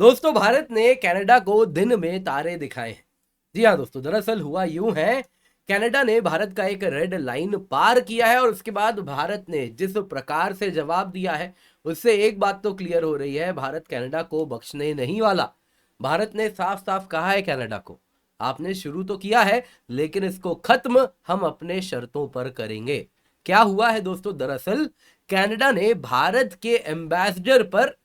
दोस्तों, भारत ने कनाडा को दिन में तारे दिखाए हैं। जी हाँ दोस्तों, दरअसल हुआ यूं है, कनाडा ने भारत का एक रेड लाइन पार किया है और उसके बाद भारत ने जिस प्रकार से जवाब दिया है उससे एक बात तो क्लियर हो रही है, भारत कनाडा को बख्शने नहीं वाला। भारत ने साफ साफ कहा है कनाडा को, आपने शुरू तो किया है लेकिन इसको खत्म हम अपने शर्तों पर करेंगे। क्या हुआ है दोस्तों, दरअसल कनाडा ने भारत के एम्बेसडर पर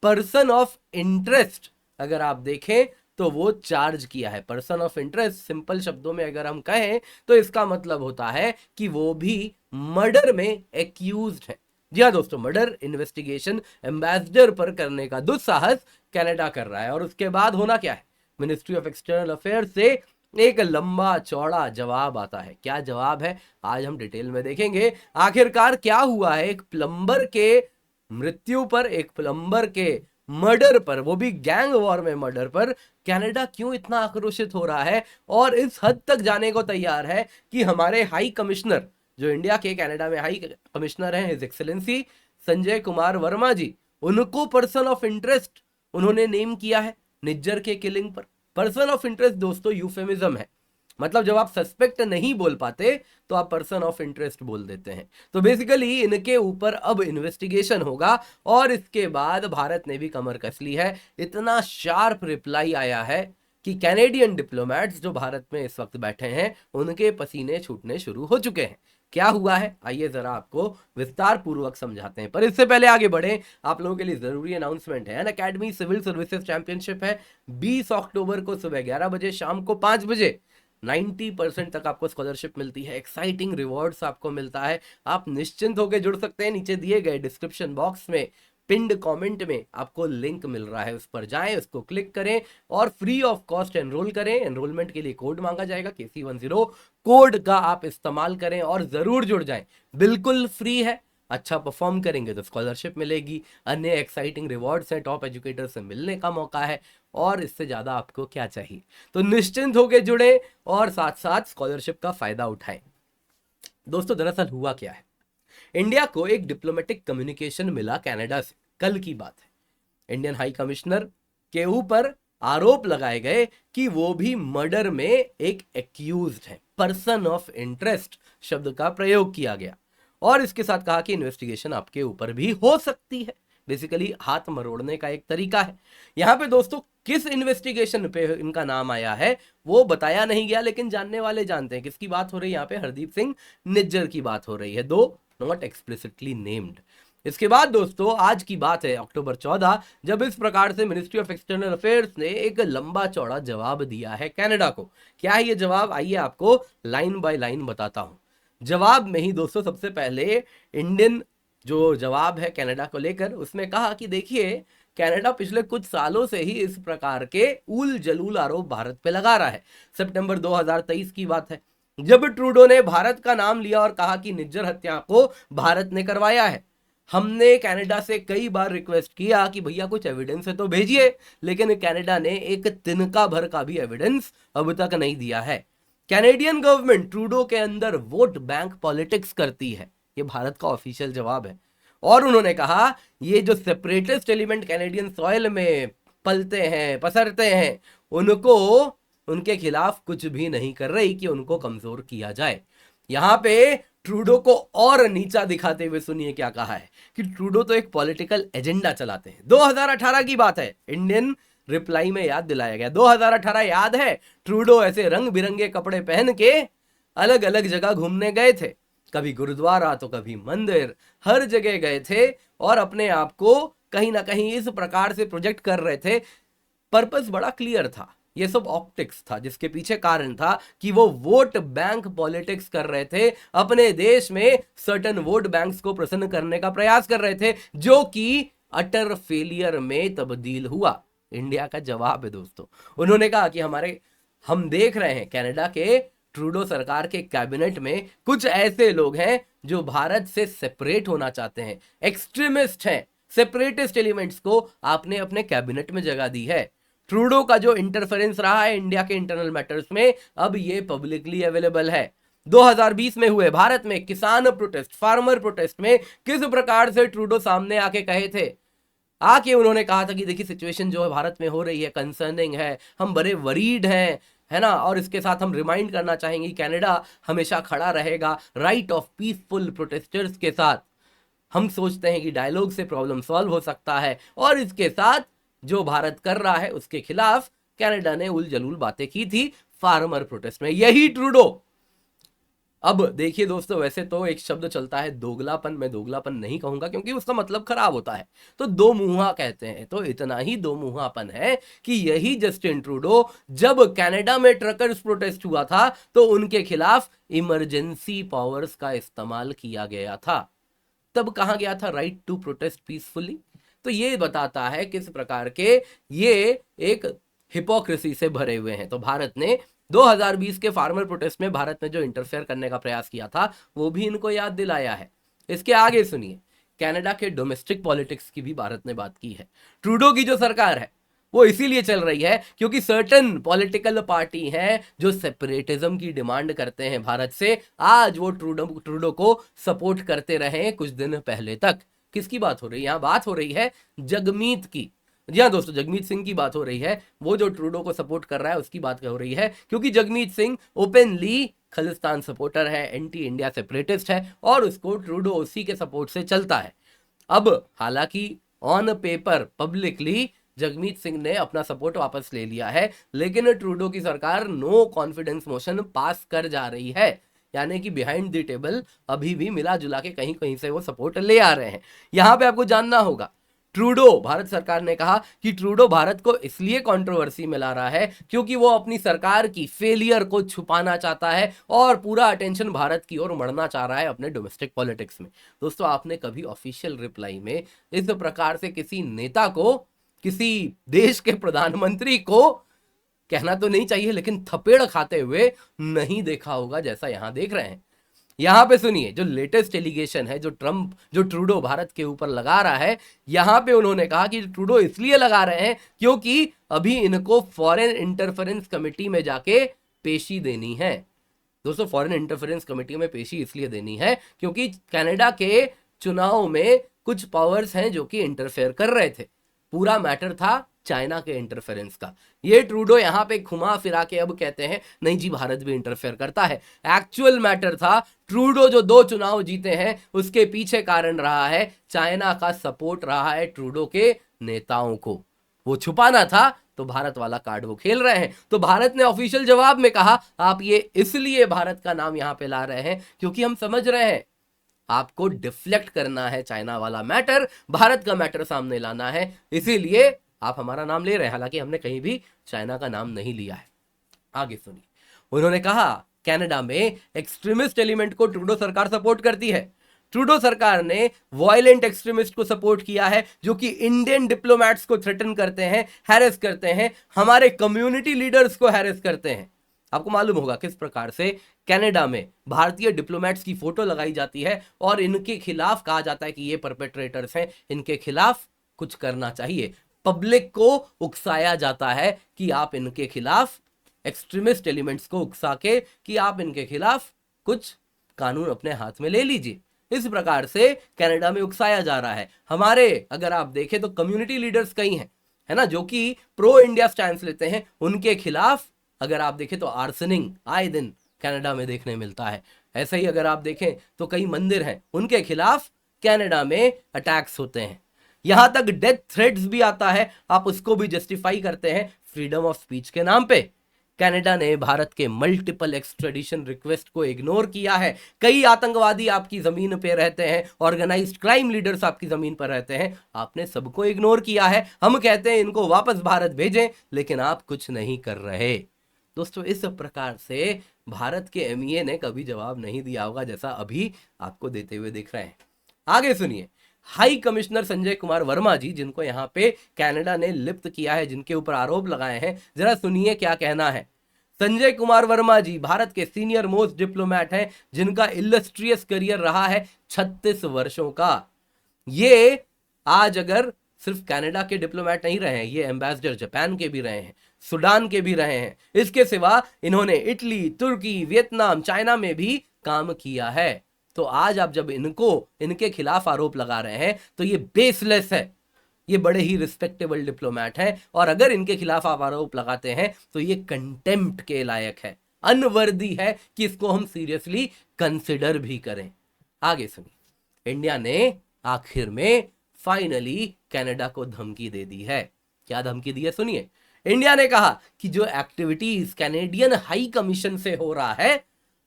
पर्सन ऑफ इंटरेस्ट, अगर आप देखें तो वो चार्ज किया है। पर्सन ऑफ इंटरेस्ट सिंपल शब्दों में अगर हम कहें तो इसका मतलब होता है कि वो भी मर्डर में एक्यूज्ड है। जी हाँ दोस्तों, मर्डर इन्वेस्टिगेशन एम्बेसडर पर करने का दुस्साहस कनाडा कर रहा है। और उसके बाद होना क्या है, मिनिस्ट्री ऑफ एक्सटर्नल अफेयर्स से एक लंबा चौड़ा जवाब आता है। क्या जवाब है आज हम डिटेल में देखेंगे। आखिरकार क्या हुआ है, एक प्लम्बर के मृत्यु पर, एक प्लम्बर के मर्डर पर, वो भी गैंग वॉर में मर्डर पर कनाडा क्यों इतना आक्रोशित हो रहा है और इस हद तक जाने को तैयार है कि हमारे हाई कमिश्नर, जो इंडिया के कनाडा में हाई कमिश्नर हैं, हिज एक्सेलेंसी संजय कुमार वर्मा जी, उनको पर्सन ऑफ इंटरेस्ट उन्होंने नेम किया है निज्जर के किलिंग पर। पर्सन ऑफ इंटरेस्ट दोस्तों यूफेमिज्म है, मतलब जब आप सस्पेक्ट नहीं बोल पाते तो आप पर्सन ऑफ इंटरेस्ट बोल देते हैं। तो बेसिकली इनके ऊपर अब इन्वेस्टिगेशन होगा और इसके बाद भारत ने भी कमर कस ली है। इतना शार्प रिप्लाई आया है कि कैनेडियन डिप्लोमेट्स जो भारत में इस वक्त बैठे हैं उनके पसीने छूटने शुरू हो चुके हैं। क्या हुआ है आइए जरा आपको विस्तार पूर्वक समझाते हैं, पर इससे पहले आगे बढ़े आप लोगों के लिए जरूरी अनाउंसमेंट है। अनअकैडमी सिविल सर्विसेज चैंपियनशिप है 20 अक्टूबर को सुबह 11 बजे, शाम को 5 बजे। 90% तक आपको स्कॉलरशिप मिलती है, एक्साइटिंग रिवॉर्ड्स आपको मिलता है। आप निश्चिंत होकर जुड़ सकते हैं, नीचे दिए गए डिस्क्रिप्शन बॉक्स में पिंड कमेंट में आपको लिंक मिल रहा है, उस पर जाएं, उसको क्लिक करें और फ्री ऑफ कॉस्ट एनरोल करें। एनरोलमेंट के लिए कोड मांगा जाएगा KC10, कोड का आप इस्तेमाल करें और जरूर जुड़ जाएं, बिल्कुल फ्री है। अच्छा परफॉर्म करेंगे तो स्कॉलरशिप मिलेगी, अन्य एक्साइटिंग रिवॉर्ड्स हैं, टॉप एजुकेटर से मिलने का मौका है, और इससे ज्यादा आपको क्या चाहिए। तो निश्चिंत होकर जुड़े और साथ साथ स्कॉलरशिप का फायदा उठाएं। दोस्तों, दरअसल हुआ क्या है, इंडिया को एक डिप्लोमेटिक कम्युनिकेशन मिला कनाडा से, कल की बात है। इंडियन हाई कमिश्नर के ऊपर आरोप लगाए गए कि वो भी मर्डर में एक एक्यूज्ड है। पर्सन ऑफ इंटरेस्ट शब्द का प्रयोग किया गया और इसके साथ कहा कि इन्वेस्टिगेशन आपके ऊपर भी हो सकती है। बेसिकली हाथ मरोड़ने का एक तरीका है। यहां पे दोस्तों किस इन्वेस्टिगेशन पे इनका नाम आया है वो बताया नहीं गया, लेकिन जानने वाले जानते हैं किसकी बात हो रही है। यहाँ पे हरदीप सिंह निज्जर की बात हो रही है, दो नॉट एक्सप्लिसिटली नेम्ड। इसके बाद दोस्तों आज की बात है अक्टूबर 14, जब इस प्रकार से मिनिस्ट्री ऑफ एक्सटर्नल अफेयर्स ने एक लंबा चौड़ा जवाब दिया है कनाडा को। क्या है ये जवाब, आइए आपको लाइन बाय लाइन बताता हूं। जवाब में ही दोस्तों सबसे पहले इंडियन जो जवाब है कनाडा को लेकर, उसमें कहा कि देखिए कनाडा पिछले कुछ सालों से ही इस प्रकार के उल जलूल आरोप भारत पे लगा रहा है। सितंबर 2023 की बात है, जब ट्रूडो ने भारत का नाम लिया और कहा कि निज्जर हत्या को भारत ने करवाया है। हमने कनाडा से कई बार रिक्वेस्ट किया कि भैया कुछ एविडेंस है तो भेजिए, लेकिन कनाडा ने एक तिनका भर का भी एविडेंस अब तक नहीं दिया है। कैनेडियन गवर्नमेंट ट्रूडो के अंदर वोट बैंक पॉलिटिक्स करती है, ये भारत का ऑफिशियल जवाब है। और उन्होंने कहा ये जो सेपरेटिस्ट एलिमेंट कैनेडियन सॉइल में पलते हैं, पसरते हैं, उनको, उनके खिलाफ कुछ भी नहीं कर रही कि उनको कमजोर किया जाए। यहां पे ट्रूडो को और नीचा दिखाते हुए सुनिए क्या कहा है कि ट्रूडो तो एक पॉलिटिकल एजेंडा चलाते हैं। 2018 की बात है, इंडियन रिप्लाई में याद दिलाया गया। 2018 याद है, ट्रूडो ऐसे रंग बिरंगे कपड़े पहन के अलग अलग जगह घूमने गए थे, कभी गुरुद्वारा तो कभी मंदिर, हर जगह गए थे और अपने आप को कहीं ना कहीं इस प्रकार से प्रोजेक्ट कर रहे थे। पर्पस बड़ा क्लियर था, ये सब ऑप्टिक्स था, जिसके पीछे कारण था कि वो वोट बैंक पॉलिटिक्स कर रहे थे, अपने देश में सर्टेन वोट बैंक्स को प्रसन्न करने का प्रयास कर रहे थे, जो कि अटर फेलियर में तब्दील हुआ। इंडिया का जवाब है दोस्तों, उन्होंने कहा कि हम देख रहे हैं कनाडा के ट्रूडो सरकार के कैबिनेट में कुछ ऐसे लोग हैं जो भारत से सेपरेट होना चाहते हैं, एक्सट्रीमिस्ट हैं, सेपरेटिस्ट एलिमेंट्स को आपने अपने कैबिनेट में जगह दी है। ट्रूडो का जो इंटरफेरेंस रहा है इंडिया के इंटरनल मैटर्स में, अब ये पब्लिकली अवेलेबल है। 2020 में हुए भारत में किसान प्रोटेस्ट, फार्मर प्रोटेस्ट में किस प्रकार से ट्रूडो सामने आके कहे थे आके उन्होंने कहा था कि देखिए सिचुएशन जो है भारत में हो रही है कंसर्निंग है, हम बड़े वरीड हैं, है ना, और इसके साथ हम रिमाइंड करना चाहेंगे कनाडा हमेशा खड़ा रहेगा राइट ऑफ पीसफुल प्रोटेस्टर्स के साथ। हम सोचते हैं कि डायलॉग से प्रॉब्लम सॉल्व हो सकता है, और इसके साथ जो भारत कर रहा है उसके खिलाफ कनाडा ने उल जलूल बातें की थी फार्मर प्रोटेस्ट में। यही ट्रूडो। अब देखिए दोस्तों, वैसे तो एक शब्द चलता है दोगलापन, मैं दोगलापन नहीं कहूंगा क्योंकि उसका मतलब खराब होता है, तो दो मुंहा कहते हैं, तो इतना ही दो मुंहापन है कि यही जस्टिन ट्रूडो जब कनाडा में ट्रकर्स प्रोटेस्ट हुआ था तो उनके खिलाफ इमरजेंसी पावर्स का इस्तेमाल किया गया था। तब कहा गया था राइट टू प्रोटेस्ट पीसफुली। तो ये बताता है किस प्रकार के ये एक हिपोक्रेसी से भरे हुए हैं। तो भारत ने 2020 के फार्मर प्रोटेस्ट में भारत ने जो इंटरफेयर करने का प्रयास किया था वो भी इनको याद दिलाया है। इसके आगे सुनिए, कनाडा के डोमेस्टिक पॉलिटिक्स की भी भारत ने बात की है। ट्रूडो की जो सरकार है वो इसीलिए चल रही है क्योंकि सर्टेन पॉलिटिकल पार्टी हैं जो सेपरेटिज्म की डिमांड करते हैं भारत से। आज वो ट्रूडो को सपोर्ट करते रहे कुछ दिन पहले तक। किसकी बात हो रही है? यहां बात हो रही है जगमीत की। जी हाँ दोस्तों, जगमीत सिंह की बात हो रही है। वो जो ट्रूडो को सपोर्ट कर रहा है उसकी बात हो रही है, क्योंकि जगमीत सिंह ओपनली खालिस्तान सपोर्टर है, एंटी इंडिया सेपरेटिस्ट है, और उसको ट्रूडो उसी के सपोर्ट से चलता है। अब हालांकि on paper publicly Jagmeet Singh ने अपना सपोर्ट वापस ले लिया है, लेकिन ट्रूडो की सरकार नो कॉन्फिडेंस मोशन पास कर जा रही है, यानी कि बिहाइंड द टेबल अभी भी मिला जुला के कहीं कहीं से वो सपोर्ट ले आ रहे हैं। यहां पे आपको जानना होगा, ट्रूडो, भारत सरकार ने कहा कि ट्रूडो भारत को इसलिए कंट्रोवर्सी में ला रहा है क्योंकि वो अपनी सरकार की फेलियर को छुपाना चाहता है और पूरा अटेंशन भारत की ओर मड़ना चाह रहा है अपने डोमेस्टिक पॉलिटिक्स में। दोस्तों, आपने कभी ऑफिशियल रिप्लाई में इस प्रकार से किसी नेता को, किसी देश के प्रधानमंत्री को, कहना तो नहीं चाहिए लेकिन थपेड़ खाते हुए नहीं देखा होगा जैसा यहां देख रहे हैं। यहां पे सुनिए, जो लेटेस्ट एलिगेशन है जो ट्रूडो भारत के ऊपर लगा रहा है, यहां पे उन्होंने कहा कि ट्रूडो इसलिए लगा रहे हैं क्योंकि अभी इनको फॉरेन इंटरफेरेंस कमेटी में जाके पेशी देनी है। दोस्तों, फॉरेन इंटरफेरेंस कमेटी में पेशी इसलिए देनी है क्योंकि कनाडा के चुनाव में कुछ पावर्स हैं जो कि इंटरफेयर कर रहे थे। पूरा मैटर था चाइना के इंटरफेरेंस का। ये ट्रूडो यहां पे घुमा फिरा के अब कहते हैं नहीं जी भारत भी इंटरफेयर करता है। एक्चुअल मैटर था, ट्रूडो जो 2 चुनाव जीते हैं उसके पीछे कारण रहा है चाइना का सपोर्ट रहा है ट्रूडो के नेताओं को। वो छुपाना था तो भारत वाला कार्ड वो खेल रहे हैं। तो भारत ने ऑफिशियल जवाब में कहा आप ये इसलिए भारत का नाम यहां पे ला रहे हैं क्योंकि हम समझ रहे हैं आपको डिफ्लेक्ट करना है चाइना वाला मैटर, भारत का मैटर सामने लाना है, इसीलिए आप हमारा नाम ले रहे हैं। हालांकि हमने कहीं भी चाइना का नाम नहीं लिया है। आगे सुनिए, उन्होंने कहा कनाडा में एक्सट्रीमिस्ट एलिमेंट को ट्रूडो सरकार सपोर्ट करती है। ट्रूडो सरकार ने वायलेंट एक्सट्रीमिस्ट को सपोर्ट किया है जो कि इंडियन डिप्लोमैट्स को थ्रेटन करते हैं, हैरेस करते हैं, हमारे कम्युनिटी लीडर्स को हैरेस करते हैं। आपको मालूम होगा किस प्रकार से कनाडा में भारतीय डिप्लोमैट्स की फोटो लगाई जाती है और इनके खिलाफ कहा जाता है कि ये परपेट्रेटर्स हैं, इनके खिलाफ कुछ करना चाहिए। पब्लिक को उकसाया जाता है कि आप इनके खिलाफ, एक्सट्रीमिस्ट एलिमेंट्स को उकसा के कि आप इनके खिलाफ कुछ कानून अपने हाथ में ले लीजिए। इस प्रकार से कनाडा में उकसाया जा रहा है। हमारे अगर आप देखें तो कम्युनिटी लीडर्स कई हैं, है ना, जो कि प्रो इंडिया स्टैंड लेते हैं, उनके खिलाफ अगर आप देखें तो आर्सनिंग आए दिन कनाडा में देखने मिलता है। ऐसे ही अगर आप देखें तो कई मंदिर हैं, उनके खिलाफ कनाडा में अटैक्स होते हैं। यहां तक डेथ थ्रेट्स भी आता है, आप उसको भी जस्टिफाई करते हैं फ्रीडम ऑफ स्पीच के नाम पे। कनाडा ने भारत के मल्टीपल एक्सट्रेडिशन रिक्वेस्ट को इग्नोर किया है। कई आतंकवादी आपकी जमीन पे रहते हैं, ऑर्गेनाइज्ड क्राइम लीडर्स आपकी जमीन पर रहते हैं, आपने सबको इग्नोर किया है। हम कहते हैं इनको वापस भारत भेजें, लेकिन आप कुछ नहीं कर रहे। दोस्तों, इस प्रकार से भारत के एमईए ने कभी जवाब नहीं दिया होगा जैसा अभी आपको देते हुए दिख रहे हैं। आगे सुनिए, हाई कमिश्नर संजय कुमार वर्मा जी, जिनको यहाँ पे कनाडा ने लिप्त किया है, जिनके ऊपर आरोप लगाए हैं, जरा सुनिए क्या कहना है। संजय कुमार वर्मा जी भारत के सीनियर मोस्ट डिप्लोमैट हैं, जिनका इलस्ट्रियस करियर रहा है 36 वर्षों का। ये आज अगर सिर्फ कनाडा के डिप्लोमैट नहीं रहे हैं, ये एम्बेसडर जापान के भी रहे हैं, सूडान के भी रहे हैं। इसके सिवा इन्होंने इटली, तुर्की, वियतनाम, चाइना में भी काम किया है। तो आज आप जब इनके खिलाफ आरोप लगा रहे हैं तो ये बेसलेस है। ये बड़े ही रिस्पेक्टेबल डिप्लोमेट हैं, और अगर इनके खिलाफ आप आरोप लगाते हैं तो ये कंटेम्प्ट के लायक है, अनवर्दी है कि इसको हम सीरियसली कंसिडर भी करें। आगे सुनिए, इंडिया ने आखिर में फाइनली कनाडा को धमकी दे दी है। क्या धमकी दी है, सुनिए। इंडिया ने कहा कि जो एक्टिविटीज कैनेडियन हाई कमीशन से हो रहा है,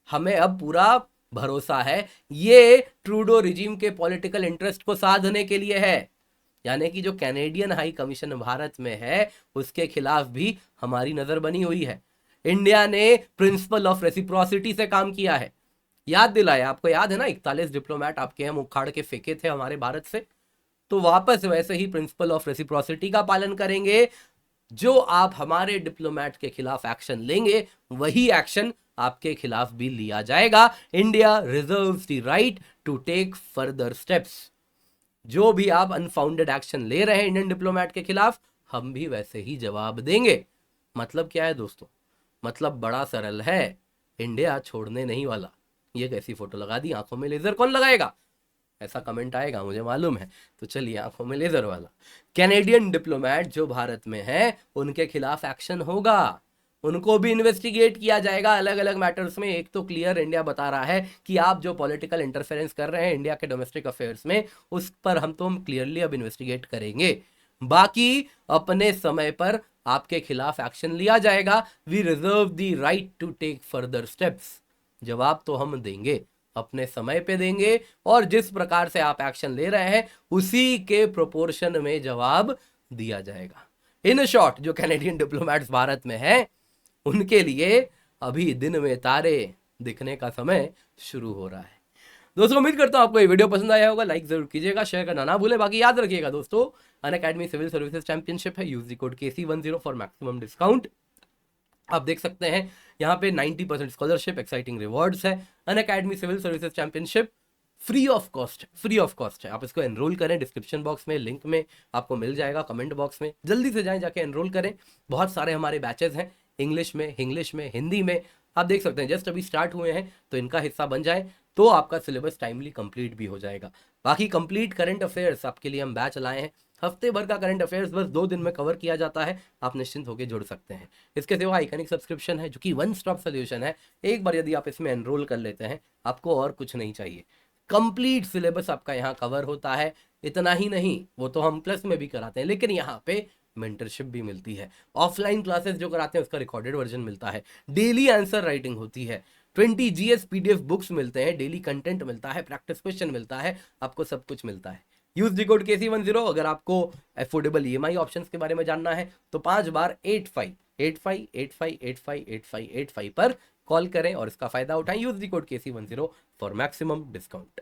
हमें अब पूरा भरोसा है ये ट्रूडो रिजीम के पॉलिटिकल इंटरेस्ट को साधने के लिए है। यानी कि जो कैनेडियन हाई कमीशन भारत में है उसके खिलाफ भी हमारी नजर बनी हुई है। इंडिया ने प्रिंसिपल ऑफ रेसिप्रोसिटी से काम किया है। याद दिलाया, आपको याद है ना, 41 डिप्लोमेट आपके हम उखाड़ के फेंके थे हमारे भारत से, तो वापस वैसे ही प्रिंसिपल ऑफ रेसिप्रोसिटी का पालन करेंगे। जो आप हमारे डिप्लोमेट के खिलाफ एक्शन लेंगे वही एक्शन आपके खिलाफ भी लिया जाएगा। India reserves the right to take further steps. जो भी आप अनफाउंडेड एक्शन ले रहे हैं इंडियन डिप्लोमेट के खिलाफ, हम भी वैसे ही जवाब देंगे। मतलब क्या है दोस्तों, मतलब बड़ा सरल है, इंडिया छोड़ने नहीं वाला। ये कैसी फोटो लगा दी, आंखों में लेजर कौन लगाएगा, ऐसा कमेंट आएगा मुझे मालूम है। तो चलिए, आंखों में लेजर वाला कैनेडियन डिप्लोमेट जो भारत में है उनके खिलाफ एक्शन होगा, उनको भी इन्वेस्टिगेट किया जाएगा अलग अलग मैटर्स में। एक तो क्लियर इंडिया बता रहा है कि आप जो पॉलिटिकल इंटरफेरेंस कर रहे हैं इंडिया के डोमेस्टिक अफेयर्स में, उस पर हम क्लियरली अब इन्वेस्टिगेट करेंगे। बाकी अपने समय पर आपके खिलाफ एक्शन लिया जाएगा। We reserve the right to take further steps. जवाब तो हम देंगे, अपने समय पे देंगे, और जिस प्रकार से आप एक्शन ले रहे हैं उसी के प्रोपोर्शन में जवाब दिया जाएगा। इन शॉर्ट, जो कैनेडियन डिप्लोमेट्स भारत में हैं उनके लिए अभी दिन में तारे दिखने का समय शुरू हो रहा है। दोस्तों, उम्मीद करता हूं आपको ये वीडियो पसंद आया होगा। लाइक जरूर कीजिएगा, शेयर करना ना भूलें। बाकी याद रखिएगा दोस्तों, अनअकैडमी सिविल सर्विसेज चैंपियनशिप है, use the code KC10 for maximum discount. आप देख सकते हैं यहाँ पे 90% स्कॉलरशिप, एक्साइटिंग रिवॉर्ड्स है। Unacademy civil services championship free of cost है। आप इसको एनरोल करें, डिस्क्रिप्शन बॉक्स में लिंक में आपको मिल जाएगा, कमेंट बॉक्स में जल्दी से जाएं, जाके एनरोल करें। बहुत सारे हमारे बैचेस हैं, इंग्लिश में, हिंदी में। आप देख सकते हैं जस्ट अभी स्टार्ट हुए हैं, तो इनका हिस्सा बन जाए तो आपका सिलेबस टाइमली कंप्लीट भी हो जाएगा। बाकी कंप्लीट करंट अफेयर्स आपके लिए हम बैच लाए हैं। हफ्ते भर का करंट अफेयर्स बस 2 दिन में कवर किया जाता है, आप निश्चिंत होकर जुड़ सकते हैं। इसके सिवा आइकनिक सब्सक्रिप्शन है जो कि वन स्टॉप सोल्यूशन है। एक बार यदि आप इसमें एनरोल कर लेते हैं, आपको और कुछ नहीं चाहिए, कंप्लीट सिलेबस आपका यहाँ कवर होता है। इतना ही नहीं, वो तो हम प्लस में भी कराते हैं, लेकिन यहाँ पे मेंटरशिप भी मिलती है। ऑफलाइन क्लासेस जो कराते हैं उसका रिकॉर्डेड वर्जन मिलता है, डेली आंसर राइटिंग होती है, 20 GS PDF बुक्स मिलते हैं, डेली कंटेंट मिलता है, प्रैक्टिस क्वेश्चन मिलता है, आपको सब कुछ मिलता है। Use the code KC10। अगर आपको अफोर्डेबल EMI ऑप्शंस के बारे में जानना है तो 5 बार 8585858585 पर कॉल करें और इसका फायदा उठाएं। Use the code KC10 for maximum discount.